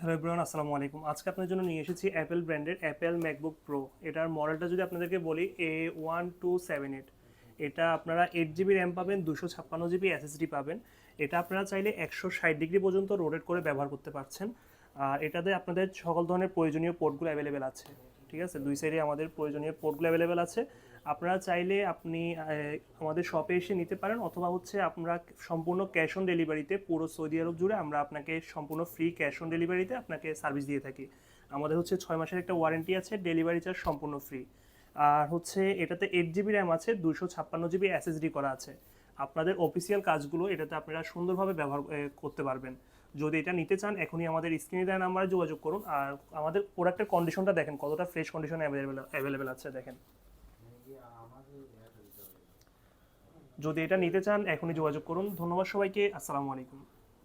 Hello everyone, আসসালামু আলাইকুম। আজকে আপনাদের জন্য নিয়ে এসেছি অ্যাপেল ব্র্যান্ডের অ্যাপেল ম্যাকবুক প্রো। এটার মডেলটা যদি আপনাদেরকে বলি A1278। এটা আপনারা 8 জিবি র্যাম পাবেন, 256 জিবি এসএসডি পাবেন। এটা আপনারা চাইলে 160 ডিগ্রি পর্যন্ত রোটেট করে ব্যবহার করতে পারছেন। আর এটাতে আপনাদের সকল ধরনের প্রয়োজনীয় পোর্টগুলো অ্যাভেলেবেল আছে। ঠিক আছে, দুই সাইডে আমাদের প্রয়োজনীয় পোর্টগুলো অ্যাভেলেবেল আছে। আপনারা চাইলে আপনি আমাদের শপে এসে নিতে পারেন, অথবা হচ্ছে আমরা সম্পূর্ণ ক্যাশ অন ডেলিভারিতে পুরো সৌদি আরব জুড়ে আমরা আপনাকে সম্পূর্ণ ফ্রি ক্যাশ অন ডেলিভারিতে আপনাকে সার্ভিস দিয়ে থাকি। আমাদের হচ্ছে 6 মাসের একটা ওয়ারেন্টি আছে, ডেলিভারি চার্জ সম্পূর্ণ ফ্রি। আর হচ্ছে এটাতে 8 জিবি র্যাম আছে, 256 জিবি এসএসডি করা আছে। আপনাদের অফিসিয়াল কাজগুলো এটাতে আপনারা সুন্দরভাবে ব্যবহার করতে পারবেন। যদি এটা নিতে চান এখনই আমাদের স্ক্রিনে দেওয়া নাম্বারে যোগাযোগ করুন। আর আমাদের প্রোডাক্টের কন্ডিশনটা দেখেন, কতটা ফ্রেশ কন্ডিশনে অ্যাভেলেবেল আছে দেখেন। যদি এটা নিতে চান এখনই যোগাযোগ করুন। ধন্যবাদ সবাইকে, আসসালামু আলাইকুম।